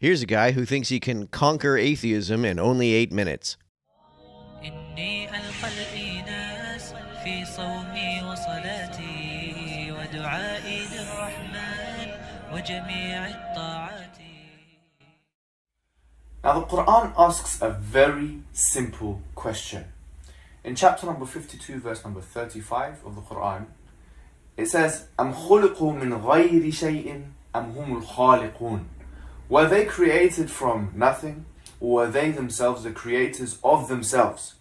Here's a guy who thinks he can conquer atheism in only 8 minutes. إني ألقى الإيناس في صومي وصلاتي ودعائي للرحمن وجميع الطاعات. Now the Quran asks a very simple question. In chapter number 52, verse number 35 of the Quran, it says, أَمْ خُلِقُوا مِنْ غَيْرِ شَيْءٍ أَمْ هُمُ الْخَالِقُونَ. Were they created from nothing, or were they themselves the creators of themselves?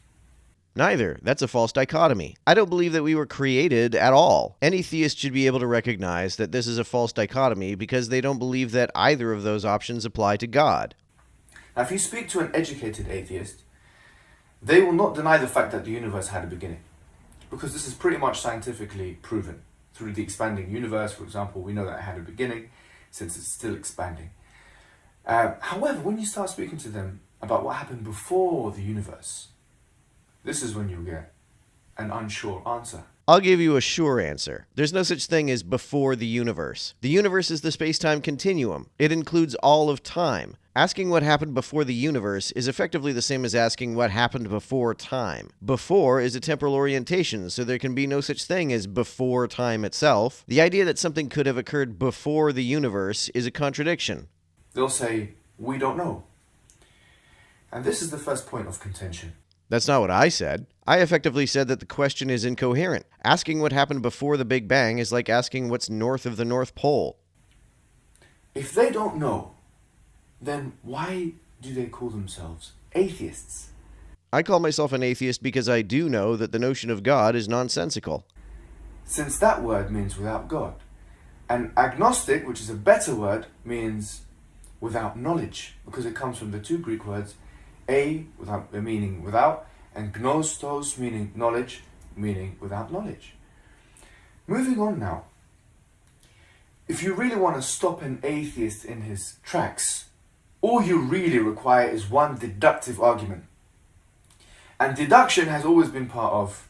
Neither. That's a false dichotomy. I don't believe that we were created at all. Any theist should be able to recognize that this is a false dichotomy because they don't believe that either of those options apply to God. Now, if you speak to an educated atheist, they will not deny the fact that the universe had a beginning, because this is pretty much scientifically proven. Through the expanding universe, for example, we know that it had a beginning, since it's still expanding. However, when you start speaking to them about what happened before the universe, this is when you get an unsure answer. I'll give you a sure answer. There's no such thing as before the universe. The universe is the space-time continuum. It includes all of time. Asking what happened before the universe is effectively the same as asking what happened before time. Before is a temporal orientation, so there can be no such thing as before time itself. The idea that something could have occurred before the universe is a contradiction. They'll say, we don't know. And this is the first point of contention. That's not what I said. I effectively said that the question is incoherent. Asking what happened before the Big Bang is like asking what's north of the North Pole. If they don't know, then why do they call themselves atheists? I call myself an atheist because I do know that the notion of God is nonsensical. Since that word means without God. And agnostic, which is a better word, means without knowledge, because it comes from the two Greek words, without meaning without, and gnostos meaning knowledge, meaning without knowledge. Moving on now. If you really want to stop an atheist in his tracks, all you really require is one deductive argument. And deduction has always been part of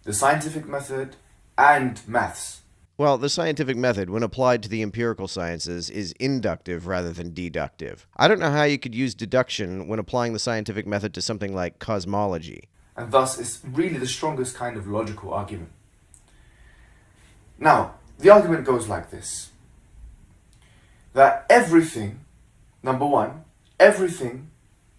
the scientific method and maths. Well, the scientific method, when applied to the empirical sciences, is inductive rather than deductive. I don't know how you could use deduction when applying the scientific method to something like cosmology. And thus, it's really the strongest kind of logical argument. Now, the argument goes like this. That everything, number one, everything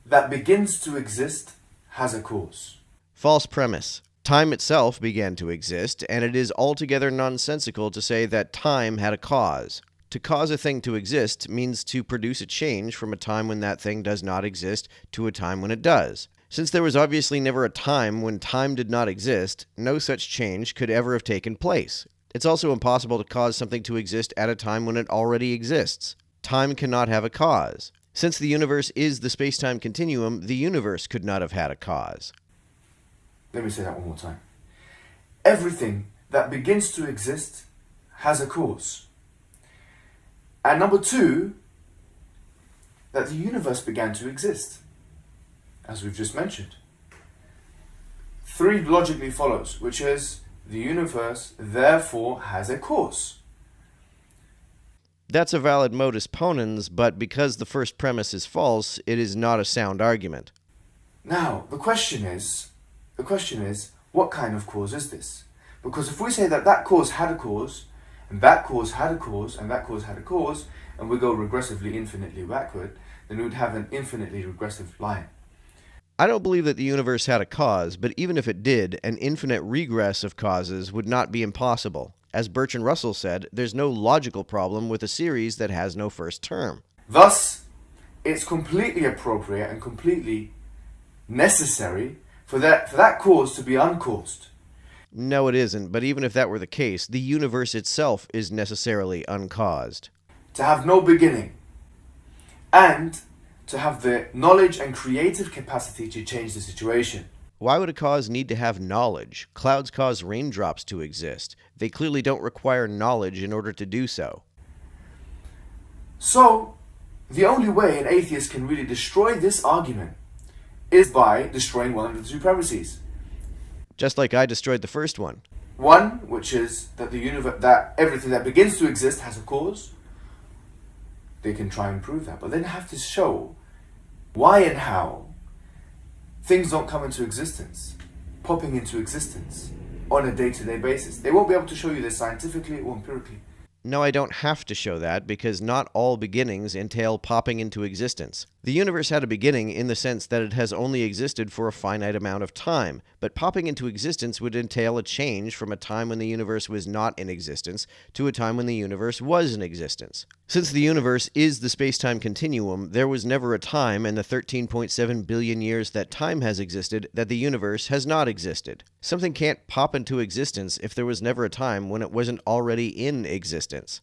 that begins to exist has a cause. False premise. Time itself began to exist, and it is altogether nonsensical to say that time had a cause. To cause a thing to exist means to produce a change from a time when that thing does not exist to a time when it does. Since there was obviously never a time when time did not exist, no such change could ever have taken place. It's also impossible to cause something to exist at a time when it already exists. Time cannot have a cause. Since the universe is the space-time continuum, the universe could not have had a cause. Let me say that one more time. Everything that begins to exist has a cause. And number two, that the universe began to exist, as we've just mentioned. Three logically follows, which is the universe therefore has a cause. That's a valid modus ponens, but because the first premise is false, it is not a sound argument. Now, the question is, what kind of cause is this? Because if we say that that cause had a cause, and that cause had a cause, and that cause had a cause, and we go regressively infinitely backward, then we would have an infinitely regressive line. I don't believe that the universe had a cause, but even if it did, an infinite regress of causes would not be impossible. As Bertrand Russell said, there's no logical problem with a series that has no first term. Thus, it's completely appropriate and completely necessary for that cause to be uncaused. No, it isn't, but even if that were the case, the universe itself is necessarily uncaused. To have no beginning, and to have the knowledge and creative capacity to change the situation. Why would a cause need to have knowledge? Clouds cause raindrops to exist. They clearly don't require knowledge in order to do so. So, the only way an atheist can really destroy this argument is by destroying one of the two premises. Just like I destroyed the first one. One, which is that that everything that begins to exist has a cause. they can try and prove that. But then have to show why and how things don't come into existence, popping into existence on a day-to-day basis. They won't be able to show you this scientifically or empirically. No, I don't have to show that, because not all beginnings entail popping into existence. The universe had a beginning in the sense that it has only existed for a finite amount of time, but popping into existence would entail a change from a time when the universe was not in existence to a time when the universe was in existence. Since the universe is the space-time continuum, there was never a time in the 13.7 billion years that time has existed that the universe has not existed. Something can't pop into existence if there was never a time when it wasn't already in existence.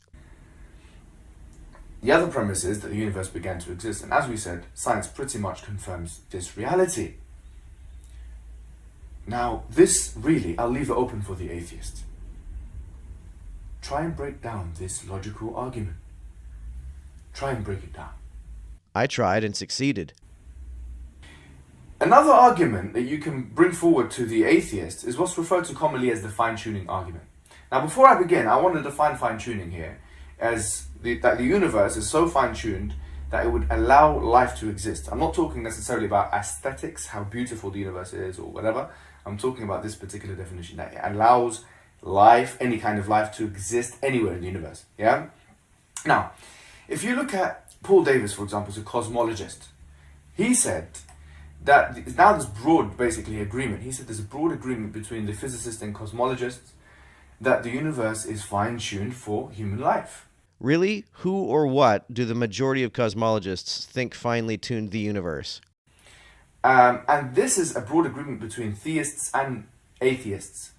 The other premise is that the universe began to exist, and as we said, science pretty much confirms this reality. Now, this really, I'll leave it open for the atheist. Try and break down this logical argument. Try and break it down. I tried and succeeded. Another argument that you can bring forward to the atheist is what's referred to commonly as the fine-tuning argument. Now, before I begin, I want to define fine-tuning here as that the universe is so fine-tuned that it would allow life to exist. I'm not talking necessarily about aesthetics, how beautiful the universe is or whatever. I'm talking about this particular definition, that it allows life, any kind of life, to exist anywhere in the universe. Yeah? Now, if you look at Paul Davies, for example, as a cosmologist, he said that now there's broad, basically, agreement. He said there's a broad agreement between the physicists and cosmologists that the universe is fine-tuned for human life. Really? Who or what do the majority of cosmologists think finely tuned the universe? And this is a broad agreement between theists and atheists,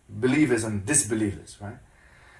believers and disbelievers, right?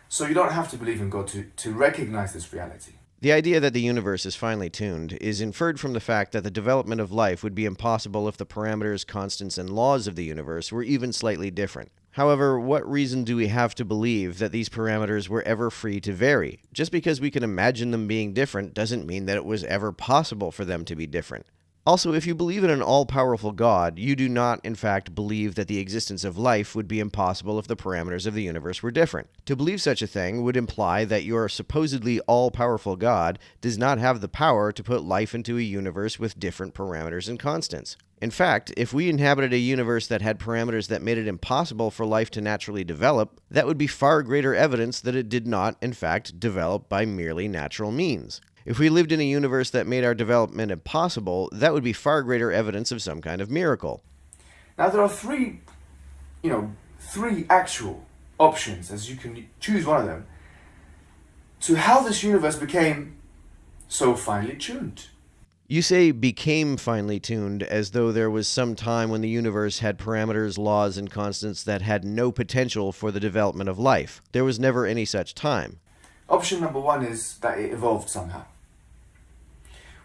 So you don't have to believe in God to recognize this reality. The idea that the universe is finely tuned is inferred from the fact that the development of life would be impossible if the parameters, constants, and laws of the universe were even slightly different. However, what reason do we have to believe that these parameters were ever free to vary? Just because we can imagine them being different doesn't mean that it was ever possible for them to be different. Also, if you believe in an all-powerful God, you do not, in fact, believe that the existence of life would be impossible if the parameters of the universe were different. To believe such a thing would imply that your supposedly all-powerful God does not have the power to put life into a universe with different parameters and constants. In fact, if we inhabited a universe that had parameters that made it impossible for life to naturally develop, that would be far greater evidence that it did not, in fact, develop by merely natural means. If we lived in a universe that made our development impossible, that would be far greater evidence of some kind of miracle. Now there are three actual options, as you can choose one of them, to how this universe became so finely tuned. You say became finely tuned as though there was some time when the universe had parameters, laws, and constants that had no potential for the development of life. There was never any such time. Option number one is that it evolved somehow.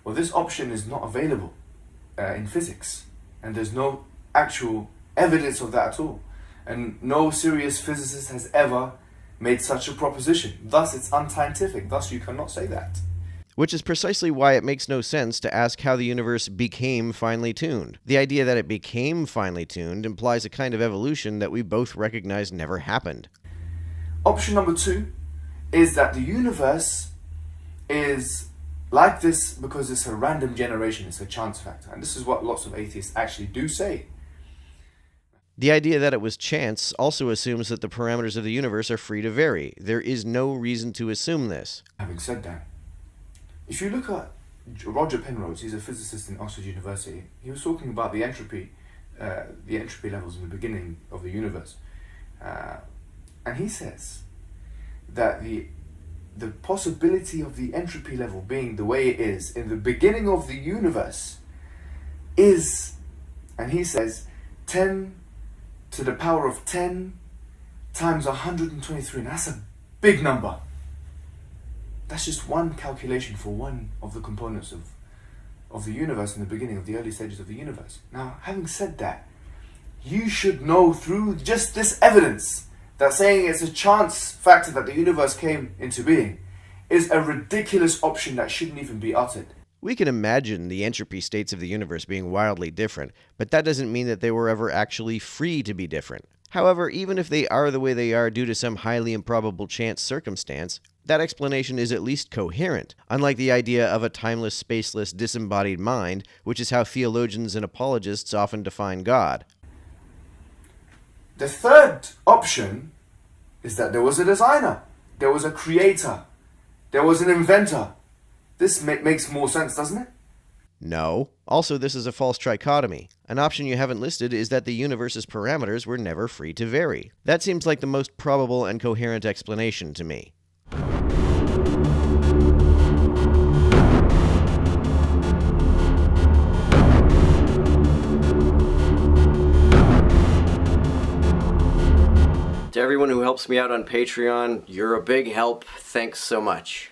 Well, this option is not available in physics, and there's no actual evidence of that at all. And no serious physicist has ever made such a proposition. Thus, it's unscientific. Thus, you cannot say that. Which is precisely why it makes no sense to ask how the universe became finely tuned. The idea that it became finely tuned implies a kind of evolution that we both recognize never happened. Option number two is that the universe is like this because it's a random generation, it's a chance factor. And this is what lots of atheists actually do say. The idea that it was chance also assumes that the parameters of the universe are free to vary. There is no reason to assume this. Having said that, if you look at Roger Penrose, he's a physicist in Oxford University, he was talking about the entropy levels in the beginning of the universe. And he says that the possibility of the entropy level being the way it is in the beginning of the universe is, and he says, 10 to the power of 10 times 123. And that's a big number. That's just one calculation for one of the components of the universe in the beginning of the early stages of the universe. Now, having said that, you should know through just this evidence that saying it's a chance factor that the universe came into being is a ridiculous option that shouldn't even be uttered. We can imagine the entropy states of the universe being wildly different, but that doesn't mean that they were ever actually free to be different. However, even if they are the way they are due to some highly improbable chance circumstance, That explanation is at least coherent, unlike the idea of a timeless, spaceless, disembodied mind, which is how theologians and apologists often define God. The third option is that there was a designer, there was a creator, there was an inventor. This makes more sense, doesn't it? No. Also, this is a false trichotomy. An option you haven't listed is that the universe's parameters were never free to vary. That seems like the most probable and coherent explanation to me. To everyone who helps me out on Patreon, you're a big help. Thanks so much.